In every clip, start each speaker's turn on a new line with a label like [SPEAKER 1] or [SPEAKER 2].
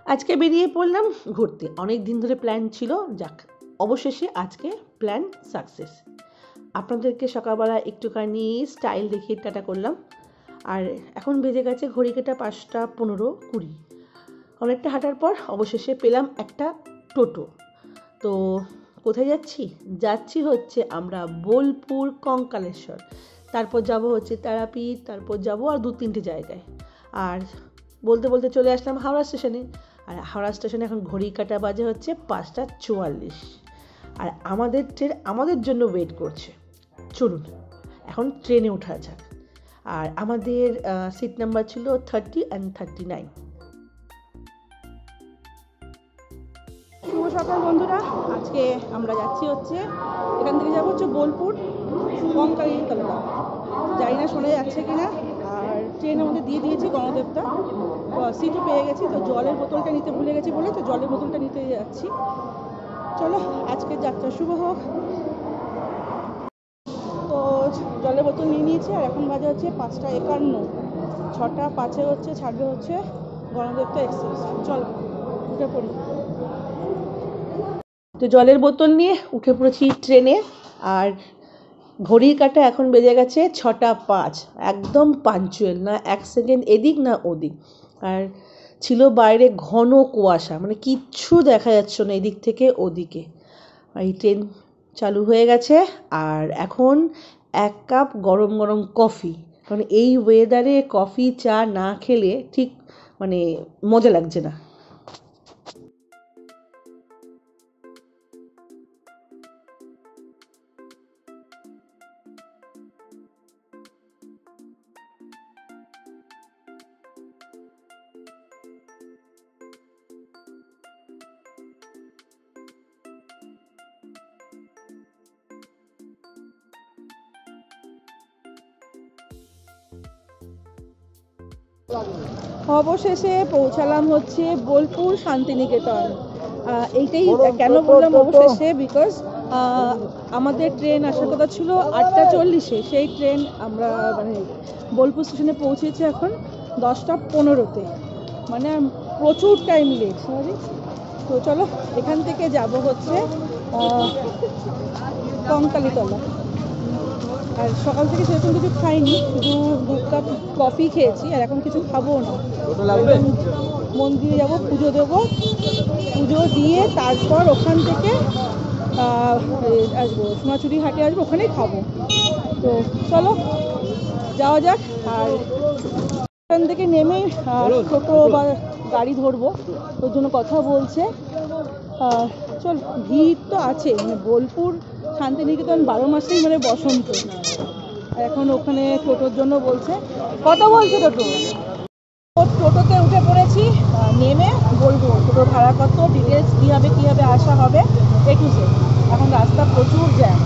[SPEAKER 1] আজকে বেরিয়ে পড়লাম ঘুরতে। অনেক দিন ধরে প্ল্যান ছিল, যাক অবশেষে আজকে প্ল্যান সাকসেস। আপনাদেরকে সকালবেলা একটুখানি স্টাইল দেখিয়ে টাটা করলাম। আর এখন বেজে গেছে ঘড়ি কাঁটা 5:15-20। অনেকটা হাঁটার পর অবশেষে পেলাম একটা টোটো। তো কোথায় যাচ্ছি হচ্ছে আমরা বোলপুর, কঙ্কালেশ্বর, তারপর যাব হচ্ছে তারাপীঠ, তারপর যাব আর 2-3টে জায়গায়। আর বলতে বলতে চলে আসলাম হাওড়া স্টেশনে। আর হাওড়া স্টেশনে এখন ঘড়ি কাঁটা বাজে হচ্ছে 5:44। আর আমাদের ট্রেন আমাদের জন্য ওয়েট করছে। চলুন এখন ট্রেনে ওঠা যাক। আর আমাদের সিট নাম্বার ছিল 30 and 39।
[SPEAKER 2] শুভ সকাল বন্ধুরা, আজকে আমরা যাচ্ছি হচ্ছে এখান থেকে যাবো হচ্ছে বোলপুর, কঙ্কালীতলা। জানি না শোনা যাচ্ছে কিনা। আর ট্রেন আমাদের দিয়ে দিয়েছে গণদেবতা, সিটও পেয়ে গেছি। তো জলের বোতলটা নিতে ভুলে গেছি বলে তো জলের বোতলটা নিতে যাচ্ছি। চলো আজকের যাত্রা শুভ হোক। তো জলের বোতল নিয়ে নিয়েছি। আর এখন বাজে হচ্ছে 5:51। 6:05 হচ্ছে ছাড়বে হচ্ছে গণদেবতা এক্সপ্রেস। চলো উঠে পড়ি।
[SPEAKER 1] তো জলের বোতল নিয়ে উঠে পড়েছি ট্রেনে। আর ঘড়ির কাঁটা এখন বেজে গেছে 6:05। একদম পাঞ্চুয়াল, না 1 সেকেন্ড এদিক না ওদিক। আর ছিল বাইরে ঘন কুয়াশা, মানে কিচ্ছু দেখা যাচ্ছে না এদিক থেকে ওদিকে। আর এই ট্রেন চালু হয়ে গেছে। আর এখন 1 কাপ গরম গরম কফি, কারণ এই ওয়েদারে কফি চা না খেলে ঠিক মানে মজা লাগছে না।
[SPEAKER 2] অবশেষে পৌঁছালাম হচ্ছে বোলপুর শান্তিনিকেতন। এইটাই কেন বললাম অবশেষে, বিকজ আমাদের ট্রেন আসার কথা ছিল 8:40। সেই ট্রেন আমরা মানে বোলপুর স্টেশনে পৌঁছেছি এখন 10:15-তে, মানে প্রচুর টাইম লেট। সরি। তো চলো এখান থেকে যাব হচ্ছে কঙ্কালীতলা। আর সকাল থেকে সেরকম কিছু খাইনি, শুধু 2 কাপ কফি খেয়েছি। আর এখন কিছু খাবো না, মন্দিরে যাবো, পুজো দেবো। পুজো দিয়ে তারপর ওখান থেকে আসবো সোনাঝুরি হাটে, আসবো, ওখানেই খাবো। তো চলো যাওয়া যাক। আর ওখান থেকে নেমে টোটো বা গাড়ি ধরবো, ওর জন্য কথা বলছে। চল, ভিড় তো আছে, মানে বোলপুর শান্তিনিকেতন 12 মাসেই মানে বসন্ত। এখন ওখানে টোটোর জন্য বলছে। কত বলছে টোটো? টোটোতে উঠে পড়েছি। নেমে বলবো টোটো ভাড়া কত, ডিটেলস কীভাবে আসা হবে, A to Z। এখন রাস্তা প্রচুর জ্যাম,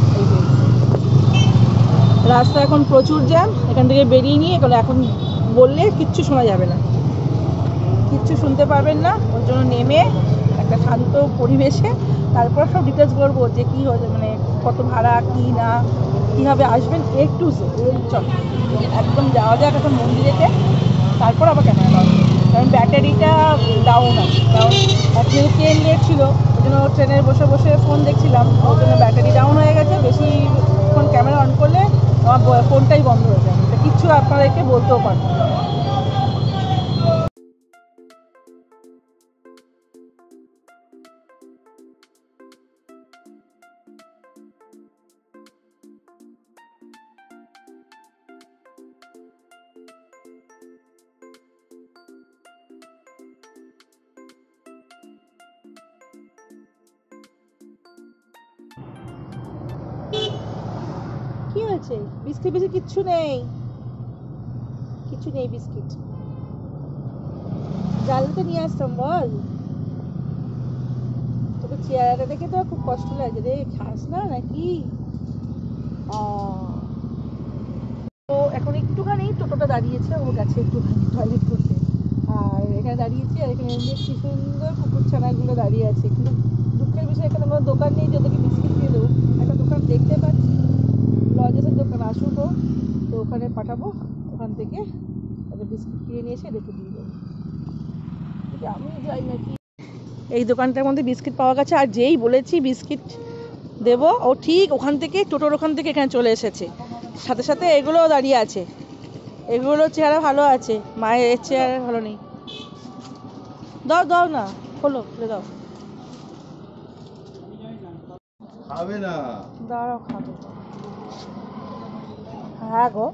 [SPEAKER 2] রাস্তা এখন প্রচুর জ্যাম। এখান থেকে বেরিয়ে নিয়ে এখন বললে কিচ্ছু শোনা যাবে না, কিচ্ছু শুনতে পারবেন না। ওর জন্য নেমে একটা শান্ত পরিবেশে তারপর সব ডিটেলস করবো যে কী হয়েছে, মানে কত ভাড়া, কী না, কীভাবে আসবেন, A to Z। চল একদম যাওয়া যাক এখন মন্দিরেতে, তারপর আবার ক্যামেরা পাবো। কারণ ব্যাটারিটা ডাউন আছে, কারণ যেহেতু ট্রেন লেট ছিল ওই জন্য ট্রেনের বসে বসে ফোন দেখছিলাম, ওই জন্য ব্যাটারি ডাউন হয়ে গেছে। বেশিক্ষণ ক্যামেরা অন করলে আমার ফোনটাই বন্ধ হয়ে যাবে, কিচ্ছু আপনাদেরকে বলতেও পারবো না। কি হয়েছে? বিস্কিট কিচ্ছু নেই, বিস্কিট। জালতে নিয়ে আসতাম, বল। তোকে চেহারাটা দেখে তো খুব কষ্ট লাগছে রে, খাস না নাকি? তো এখন একটুখানি টোটোটা দাঁড়িয়েছে, ও গেছে একটুখানি টয়লেট করতে। আর এখানে দাঁড়িয়েছি, আর এখানে এমনি কি সুন্দর কুকুর ছানাগুলো দাঁড়িয়ে আছে। কিন্তু দুঃখের বিষয় এখানে কোনো দোকান নেই যে ওদেরকে বিস্কিট দিয়ে দেবো। একটা দোকান দেখতে পাচ্ছি, লজেসের দোকান, আসুক, তো ওখানে পাঠাবো। ওখান থেকে একটা বিস্কিট কিনে নিয়ে এসে রেখে দিয়ে দেবো। আমি যাই নাকি। এই দোকানটার মধ্যে বিস্কিট পাওয়া গেছে, আর যেই বলেছি বিস্কিট দেব ও ঠিক ওখান থেকে টোটোর ওখান থেকে এখানে চলে এসেছে। সাথে সাথে এগুলোও দাঁড়িয়ে আছে, এগুলো চেহারা ভালো আছে, মায়ের চেহারা ভালো নেই। দাও দাও না, খোলো, খুলে দাও।
[SPEAKER 3] খাবে না,
[SPEAKER 2] দাঁড়াও খাবে। হ্যাঁ গো,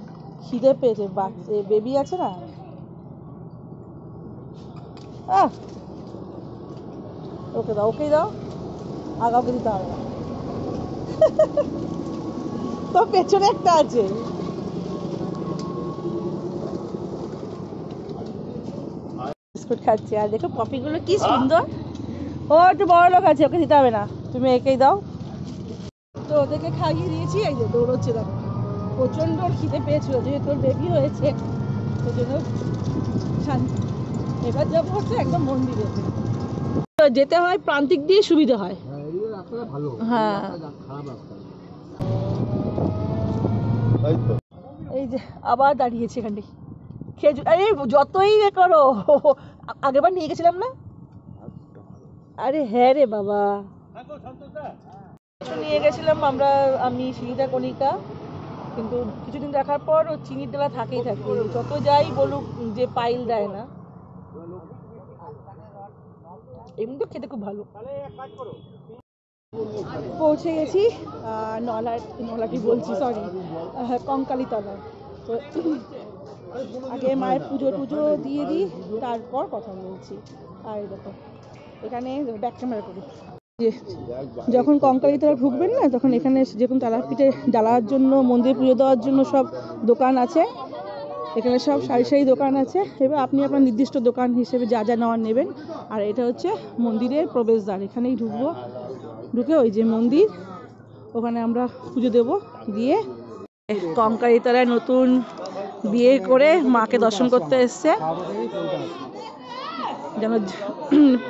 [SPEAKER 2] খিদে পেয়েছে, বাচ্চা বেবি আছে না। ওকে দাও, ওকেই দাও, আগাওকে দিতে হবে না। তো পেছনে একটা আছে। বিস্কুট খাচ্ছে, আর দেখো পপিগুলো কি সুন্দর। ও একটু বড় লোক আছে, ওকে দিতে হবে না, তুমি একেই দাও। তো ওদেরকে খাইয়ে দিয়েছি, এই যে দৌড়চ্ছে দেখো। প্রচণ্ড খিদে পেয়েছিল, যেহেতু তোর বেবি হয়েছে সেই জন্য শান্তি। এবার যাবো হচ্ছে একদম মন্দিরে। তো যেতে হয় প্রান্তিক দিয়ে, সুবিধা হয়। হ্যাঁ, এই যে আবার দাঁড়িয়েছে এখানে খেজুর। আরে যতই এ করো, আগেরবার নিয়ে গেছিলাম না। আরে হ্যাঁ রে বাবা, নিয়ে গেছিলাম আমরা, আমি সুনিতা কণিকা। কিন্তু কিছুদিন দেখার পর ও চিনির ডালা থাকেই থাকে, যত যাই বলুক যে পাইল দেয় না। এমনি তো খেতে খুব ভালো। পৌঁছে গেছি নলাটি বলছি, সরি, কঙ্কালীতলা। তো আগে মায়ের পুজো টুজো দিয়ে দিই, তারপর কথা বলছি। আর দেখো এখানে ব্যাক ক্যামেরা করি। যখন কঙ্কালীতলা ঢুকবেন না, তখন এখানে যেরকম তারাপীঠে জ্বালার জন্য, মন্দির পুজো দেওয়ার জন্য সব দোকান আছে। এখানে সব সারি সারি দোকান আছে। এবার আপনি আপনার নির্দিষ্ট দোকান হিসেবে যা যা নেওয়ার নেবেন। আর এটা হচ্ছে মন্দিরের প্রবেশদ্বার, এখানেই ঢুকবো। ঢুকে ওই যে মন্দির, ওখানে আমরা পুজো দেব। দিয়ে কঙ্কালীতলায় নতুন বিয়ে করে মাকে দর্শন করতে এসছে, যেন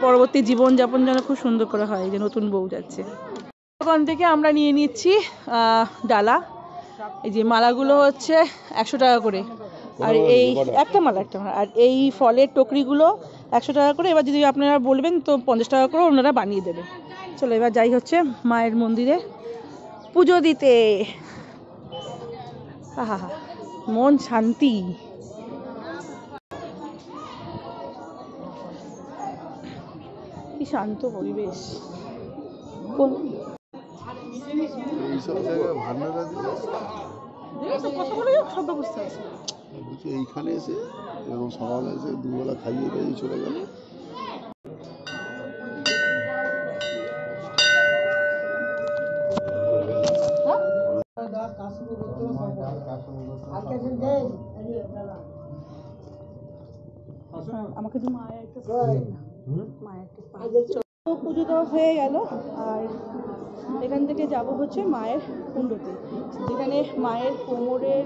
[SPEAKER 2] পরবর্তী জীবনযাপন যেন খুব সুন্দর করে হয়। যে নতুন বউ যাচ্ছে। দোকান থেকে আমরা নিয়ে নিচ্ছি ডালা। এই যে মালাগুলো হচ্ছে 100 টাকা করে, আর এই একটা মালা। আর এই ফলের টকরিগুলো 100 টাকা করে। এবার যদি আপনারা বলবেন তো 50 টাকা করে ওনারা বানিয়ে দেবে। চলো এবার যাই হচ্ছে মায়ের মন্দিরে পুজো দিতে। আহা, মন শান্তি। কি শান্ত পরিবেশ। কোন
[SPEAKER 3] এইসব জায়গায় ভান্ডারা
[SPEAKER 2] কথা বলে শব্দ বুঝতে পারছি।
[SPEAKER 3] বলছি এইখানে এসে এবং সকালে এসে দুবেলা খাইয়ে দিয়ে চলে গেল।
[SPEAKER 2] আমাকে তো মায়ের পুজো দেওয়া হয়ে গেল। আর এখান থেকে যাব হচ্ছে মায়ের কুণ্ডতে, যেখানে মায়ের কোমরের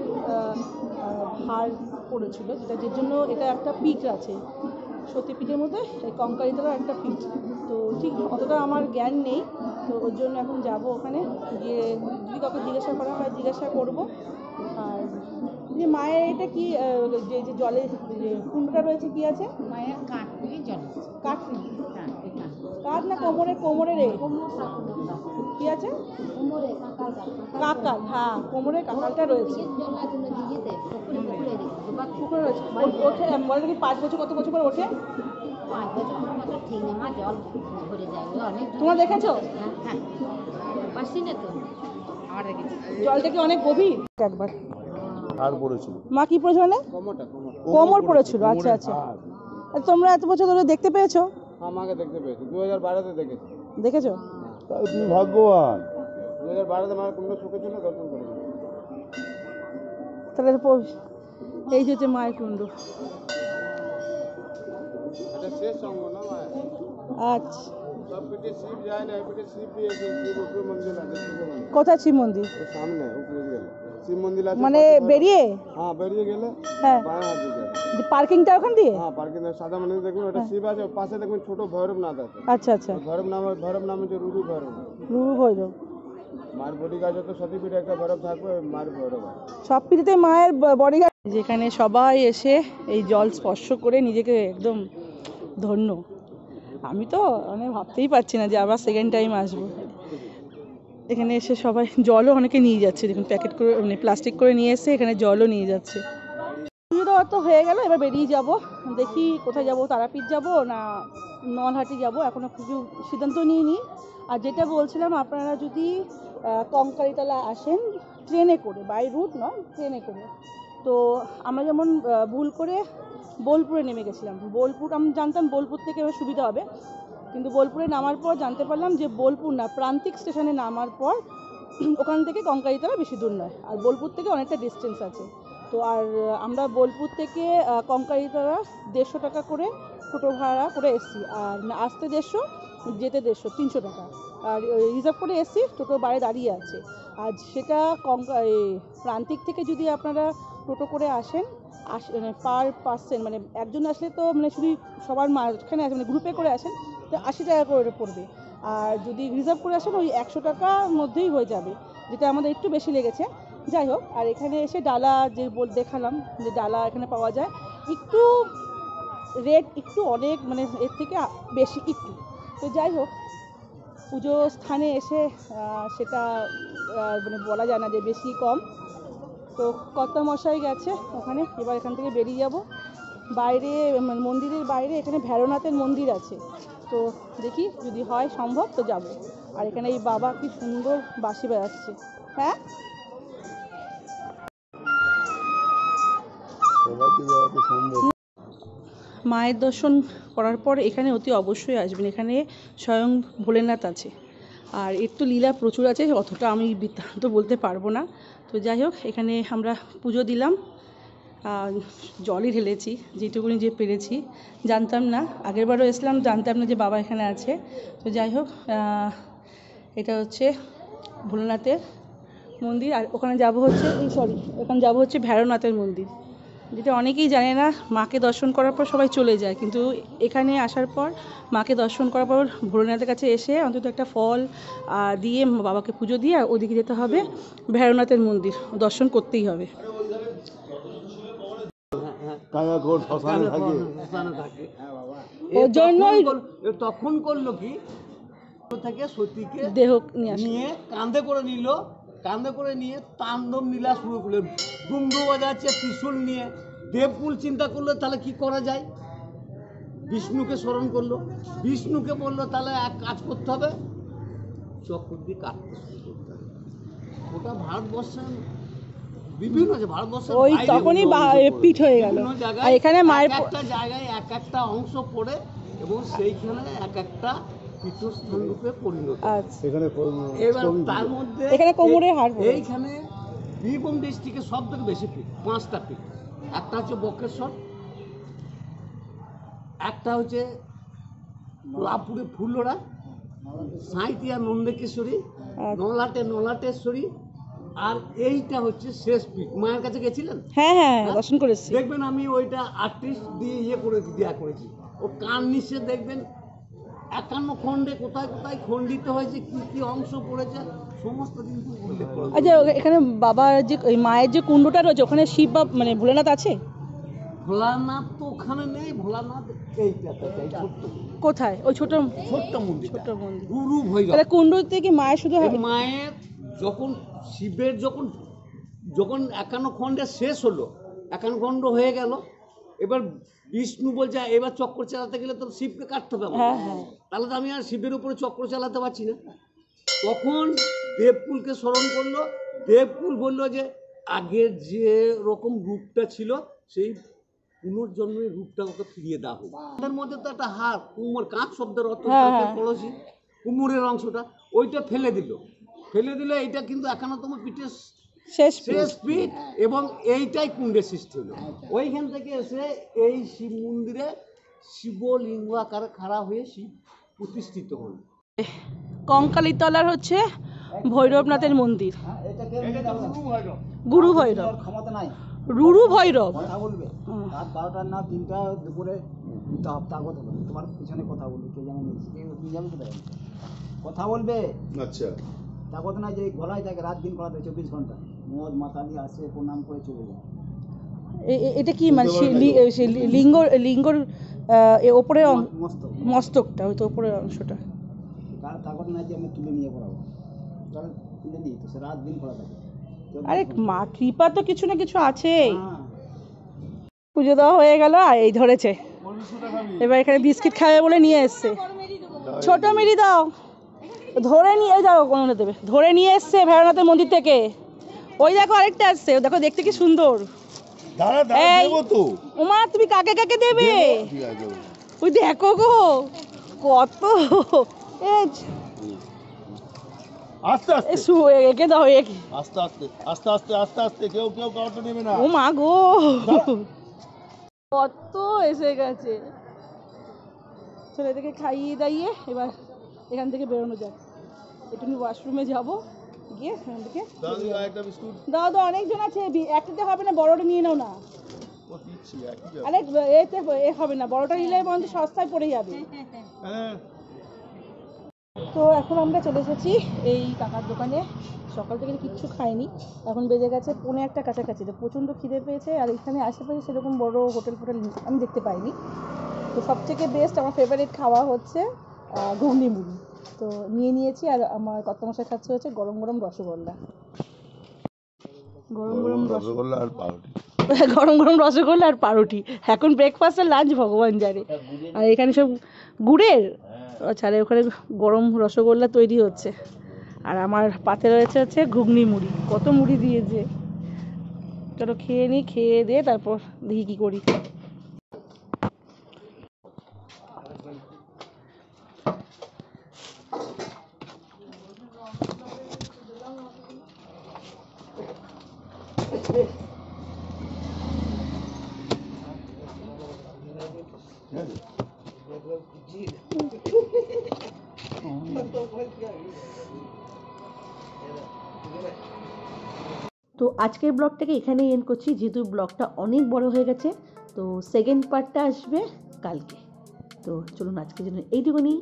[SPEAKER 2] হার পড়েছিল, যেটার জন্য এটা একটা পিঠ আছে সতীপীঠের মধ্যে, এই কঙ্কালীতলার একটা পিঠ। তো ঠিক অতটা আমার জ্ঞান নেই, তো ওর জন্য এখন যাব ওখানে গিয়ে, যদি কাউকে জিজ্ঞাসা করা হয় জিজ্ঞাসা করব। আর যে মায়ের এটা কি, যে যে জলে যে কুণ্ডটা রয়েছে কি আছে?
[SPEAKER 4] মায়ের কাঠ থেকে জল
[SPEAKER 2] কাঠ, কাঠ না কোমরের কি আছে? কাকাল, হ্যাঁ কোমরের কাকালটা রয়েছে। পুকুরে রয়েছে, ওঠে বলে কি 5 বছর কত বছর করে ওঠে?
[SPEAKER 4] 5 বছর ঠিক না মা, জল ভরে যায় অনেক।
[SPEAKER 2] তোমরা দেখেছো?
[SPEAKER 4] হ্যাঁ, পাচ্ছি না তো, আমার দেখেছি।
[SPEAKER 2] জলটা কি অনেক গভীর? একবার
[SPEAKER 3] আর পড়েছিল
[SPEAKER 2] মা কি পড়েছিল? মানে কোমর পড়েছিল। আচ্ছা আচ্ছা, তোমরা এত বছর ধরে দেখতে পেয়েছো?
[SPEAKER 5] আমাকে দেখতে পেয়েছি 2012-তে দেখেছি।
[SPEAKER 2] দেখেছো?
[SPEAKER 3] তুমি ভাগ্যবান।
[SPEAKER 5] 2012-তে আমার কুণ্ড শুকেছিল, দর্শন করেছি।
[SPEAKER 2] তাহলে এই যে হচ্ছে মায়ের কুণ্ড।
[SPEAKER 5] এটা শেষ সঙ্গ না মায়ের?
[SPEAKER 2] আচ্ছা,
[SPEAKER 5] সব পিঠে শিব যায় না, এই পিঠে শিব দিয়েছে। শিব উপরে মন্দির আছে,
[SPEAKER 2] কোথায় শিব মন্দির?
[SPEAKER 5] ওর সামনে উপরে গেলে শিব মন্দির আছে।
[SPEAKER 2] মানে বেরিয়ে?
[SPEAKER 5] হ্যাঁ, বেরিয়ে গেলে
[SPEAKER 2] হ্যাঁ,
[SPEAKER 5] বাঁ হাত দিকে।
[SPEAKER 2] পার্কিংটা ওখান দিয়ে?
[SPEAKER 5] হ্যাঁ, পার্কিং সাদা মন্দির দেখুন, ওটা শিব আছে। ওর পাশে দেখবেন ছোট ভৈরবনাথ আছে।
[SPEAKER 2] আচ্ছা আচ্ছা,
[SPEAKER 5] ভৈরব নাম হচ্ছে রুরু ভৈরব।
[SPEAKER 2] রুরু ভৈরব।
[SPEAKER 5] মায়ের বডিগার্ড যত সতীপীঠে একটা ভৈরব থাকবে, মায়ের ভৈরব আছে।
[SPEAKER 2] সব পিঠেতে মায়ের বডিগার্ড। যেখানে সবাই এসে এই জল স্পর্শ করে নিজেকে একদম ধন্য। আমি তো মানে ভাবতেই পারছি না যে আবার সেকেন্ড টাইম আসবো। এখানে এসে সবাই জলও অনেকে নিয়ে যাচ্ছে, দেখুন প্যাকেট করে মানে প্লাস্টিক করে নিয়ে এসে এখানে জলও নিয়ে যাচ্ছে। পুজো দেওয়া তো হয়ে গেল, এবার বেরিয়ে যাব, দেখি কোথায় যাব, তারাপীঠ যাব না নলহাটি যাব, এখনও কিছু সিদ্ধান্ত নিইনি। আর যেটা বলছিলাম, আপনারা যদি কঙ্কালীতলা আসেন ট্রেনে করে, বাই রুট নয় ট্রেনে করে, তো আমরা যেমন ভুল করে বোলপুরে নেমে গেছিলাম। বোলপুর আমি জানতাম বোলপুর থেকে এবার সুবিধা হবে, কিন্তু বোলপুরে নামার পর জানতে পারলাম যে বোলপুর না, প্রান্তিক স্টেশনে নামার পর ওখান থেকে কঙ্কালীতলা বেশি দূর নয়, আর বোলপুর থেকে অনেকটা ডিস্টেন্স আছে। তো আর আমরা বোলপুর থেকে কঙ্কালীতলা 150 টাকা করে টোটো ভাড়া করে এসছি, আর আসতে 150, যেতে 150, 300 টাকা। আর রিজার্ভ করে এসছি, টোটো বাইরে দাঁড়িয়ে আছে। আর সেটা প্রান্তিক থেকে যদি আপনারা টোটো করে আসেন, পার পার্সেন্ট মানে একজন আসলে তো মানে শুধু সবার মাঝখানে আসে, মানে গ্রুপে করে আসেন তো 80 টাকা করে পড়বে। আর যদি রিজার্ভ করে আসেন ওই 100 টাকার মধ্যেই হয়ে যাবে, যেটা আমাদের একটু বেশি লেগেছে। যাই হোক, আর এখানে এসে ডালা যে দেখালাম যে ডালা এখানে পাওয়া যায়, একটু রেট একটু অনেক মানে এর থেকে বেশি একটু। তো যাই হোক, পুজো স্থানে এসে সেটা মানে বলা যায় না যে বেশি কম। তো কর্তামশাই গেছে ওখানে, এবার এখান থেকে বেরিয়ে যাব। বাইরে মানে মন্দিরের বাইরে এখানে ভৈরবনাথের মন্দির আছে, তো দেখি যদি হয় সম্ভব তো যাব। আর এখানে এই বাবা কি সুন্দর বাঁশি বাজাচ্ছে। হ্যাঁ,
[SPEAKER 3] সবাইকে যাওয়া তো সম্ভব।
[SPEAKER 2] মায়ের দর্শন করার পর এখানে অতি অবশ্যই আসবেন, এখানে স্বয়ং ভোলেনাথ আছে। আর এর তো লীলা প্রচুর আছে, অতটা আমি বৃত্তান্ত বলতে পারবো না। তো যাই হোক, এখানে আমরা পুজো দিলাম, জলই ঢেলেছি যেটুকুনি যে পেরেছি। জানতাম না, আগেরবারও এসলাম, জানতাম না যে বাবা এখানে আছে। তো যাই হোক, এটা হচ্ছে ভোলেনাথের মন্দির। আর ওখানে যাব হচ্ছে ওখানে যাব হচ্ছে ভৈরবনাথের মন্দির, যেটা অনেকেই জানে না। মাকে দর্শন করার পর সবাই চলে যায়, কিন্তু এখানে আসার পর মাকে দর্শন করার পর ভোলেনাথের কাছে এসে অন্তত একটা ফল দিয়ে বাবাকে পুজো দিয়ে ওদিকে যেতে হবে, ভৈরবনাথের মন্দির দর্শন করতেই হবে।
[SPEAKER 3] কায়াকোট শ্মশানে থাকে।
[SPEAKER 2] ওর জন্যই
[SPEAKER 6] তখন করলো কি, থেকে সতীকে
[SPEAKER 2] দেহ নিয়ে
[SPEAKER 6] নিয়ে কাঁধে করে নিয়ে তাণ্ডব লীলা শুরু করলো। ডুমডু বাজাচ্ছে ত্রিশূল নিয়ে। দেবকুল চিন্তা করলো তাহলে কি করা যায়, বিষ্ণুকে স্মরণ করলো। বিষ্ণুকে বললো তাহলে এক কাজ করতে হবে, চক্র দিয়ে কাটতে শুরু করতে হবে। ওটা ভারতবর্ষের বিভিন্ন যে ভারতবর্ষের
[SPEAKER 2] ওই তখনই পিঠ হয়ে গেল। আর এখানে মায়ের
[SPEAKER 6] একটা জায়গায় এক একটা অংশ পড়ে এবং সেইখানে এক একটা পীঠস্থান রূপে পরিণত।
[SPEAKER 3] এখানে
[SPEAKER 6] এবার তার মধ্যে
[SPEAKER 2] এখানে কোমরের হাড় পড়ে।
[SPEAKER 6] এইখানে বীরভূম ডিস্ট্রিক্টে সব থেকে বেশি পীঠ, 5টা পীঠ। একটা হচ্ছে বক্রেশ্বর, একটা হচ্ছে লাভপুরে ফুলরা, সাঁইতিয়া নন্দেকেশ্বরী, নলাটেশ্বরী, আর এইটা হচ্ছে শেষ পীঠ। মায়ের কাছে গেছিলেন?
[SPEAKER 2] হ্যাঁ দর্শন করেছি।
[SPEAKER 6] দেখবেন আমি ওইটা আর্টিস্ট দিয়ে দেয়া করেছি। ও কান নিচে দেখবেন 51 খণ্ডে কোথায় কোথায় খণ্ডিত হয়েছে, কি কি অংশ পড়েছে সমস্ত কিন্তু উল্লেখ করা।
[SPEAKER 2] আচ্ছা, এখানে বাবার যে ওই মায়ের যে কুণ্ডটা রয়েছে ওখানে শিব বা মানে ভোলেনাথ আছে?
[SPEAKER 6] ভোলানাথ তো ওখানে নেই, ভোলানাথ এইটাতে ছোট্ট।
[SPEAKER 2] কোথায়? ওই ছোট
[SPEAKER 6] মন্দির,
[SPEAKER 2] ছোট মন্দির।
[SPEAKER 6] গুরু ভৈরব।
[SPEAKER 2] তাহলে কুণ্ডতে কি মায়ের শুধু
[SPEAKER 6] মায়ের যখন শিবের যখন 51 খণ্ডে শেষ হলো, 51 খণ্ড হয়ে গেল, এবার বিষ্ণু বলছে এবার চক্র চালাতে গেলে তো শিবকে কাটতে হবে, তাহলে তো আমি আর শিবের উপরে চক্র চালাতে পারছি না। তখন দেবকুলকে স্মরণ করলো। দেবকুল বলল যে আগের যে রকম রূপটা ছিল সেই পুনর্জন্মের রূপটা ওকে ফিরিয়ে দেওয়া হোক। তার মধ্যে তো একটা হার, কুমোর, কাঁচ শব্দের অর্থ পড়েছি, কুমোরের অংশটা ওইটা ফেলে দিল। এইটা কিন্তু 51তম পীঠের শেষ পীঠ এবং এইটাই কুণ্ডের সৃষ্টি হলো। ওইখান থেকে এসে এই শিব মন্দিরে শিবলিঙ্গ আকারে খাড়া হয়ে শিব প্রতিষ্ঠিত হল।
[SPEAKER 2] কঙ্কালীতলার হচ্ছে ভৈরবনাথের মন্দির, গুরু ভৈরব,
[SPEAKER 5] ক্ষমতা নাই,
[SPEAKER 2] রুরু ভৈরব।
[SPEAKER 5] কথা বলবে রাত 12টার না 3টা দুপুরে তা কথা বলবে, তোমার পিছনে কথা বলবে, কে জানে কি যাবে কোথায় কথা বলবে।
[SPEAKER 3] আচ্ছা,
[SPEAKER 5] তা কথা না যে গলায় থাকে রাত দিন গলাতে 24 ঘন্টা, মদ মাথা দিয়ে আসে প্রণাম করে চলে যায়।
[SPEAKER 2] এটা কি মানে লিঙ্গর ওপরে
[SPEAKER 5] মস্ত
[SPEAKER 2] মস্তকটা, ওই তো ওপরের অংশটা।
[SPEAKER 5] তারপর না যে আমি তুলে নিয়ে পড়াবো, তাহলে তুলে নিই তো সে রাত দিন পড়া থাকে।
[SPEAKER 2] আরে মা কৃপা তো কিছু না কিছু আছেই।
[SPEAKER 5] হ্যাঁ,
[SPEAKER 2] পুজো দেওয়া হয়ে গেল আর এই ধরেছে, এবার এখানে বিস্কিট খাবে বলে নিয়ে এসছে। ছোট মেরি দাও, ধরে নিয়ে যাও, কোনো দেবে, ধরে নিয়ে এসছে ভেড়ানাথের মন্দির থেকে। ওই দেখো আরেকটা আসছে, দেখো দেখতে কি সুন্দর। এই উমা, তুমি কাকে কাকে দেবে? ওই দেখো গো কত,
[SPEAKER 3] আস্তে আস্তে
[SPEAKER 2] একে দাও, একে।
[SPEAKER 3] আস্তে আস্তে আস্তে আস্তে আস্তে আস্তে, কেউ কেউ কাউকে নেবে না।
[SPEAKER 2] ও মা গো, কত এসে গেছে। চলো এদেরকে খাইয়ে দাইয়ে এবার এখান থেকে বেরোনো যাক। একটু ওয়াশরুমে যাবো, গিয়ে এখান থেকে
[SPEAKER 3] দাদু একটা বিস্কুট
[SPEAKER 2] দাও দাও, অনেকজন আছে, একটাতে হবে না, বড়টা নিয়ে নাও না।
[SPEAKER 3] ও দিচ্ছি একই যাবে।
[SPEAKER 2] আরে এতে এ হবে না, বড়টা নিলে বরঞ্চ সস্তায় পড়ে যাবে।
[SPEAKER 3] হ্যাঁ
[SPEAKER 2] তো এখন আমরা চলে এসেছি এই কাকার দোকানে। সকাল থেকে কিচ্ছু খাইনি, এখন বেজে গেছে 1:45 কাছাকাছি। তো প্রচণ্ড খিদে পেয়েছে, আর এখানে আশেপাশে সেরকম বড় হোটেল ফোটেল আমি দেখতে পাইনি। তো সবথেকে বেস্ট আমার ফেভারিট খাওয়া হচ্ছে ঘুগনি মুড়ি। তো নিয়েছি, আর আমার কর্তামশাই খাচ্ছে হচ্ছে গরম গরম রসগোল্লা। গরম গরম
[SPEAKER 3] রসগোল্লা আর পাউরুটি।
[SPEAKER 2] গরম গরম রসগোল্লা আর পাউরুটি। এখন ব্রেকফাস্ট আর লাঞ্চ ভগবান জানে। আর এখানে সব গুড়ের, আচ্ছা, আর ওখানে গরম রসগোল্লা তৈরি হচ্ছে। আর আমার পাতে রয়েছে হচ্ছে ঘুগনি মুড়ি। কত মুড়ি দিয়েছে, চলো খেয়ে নিই, খেয়ে দিয়ে তারপর দেখি কী করি।
[SPEAKER 1] তো আজকের ব্লগটাকে এখানেই এন্ড করছি, যেহেতু ব্লগটা অনেক বড় হয়ে গেছে। তো সেকেন্ড পার্টটা আসবে কালকে। তো চলুন আজকের জন্য এইটুকুনি।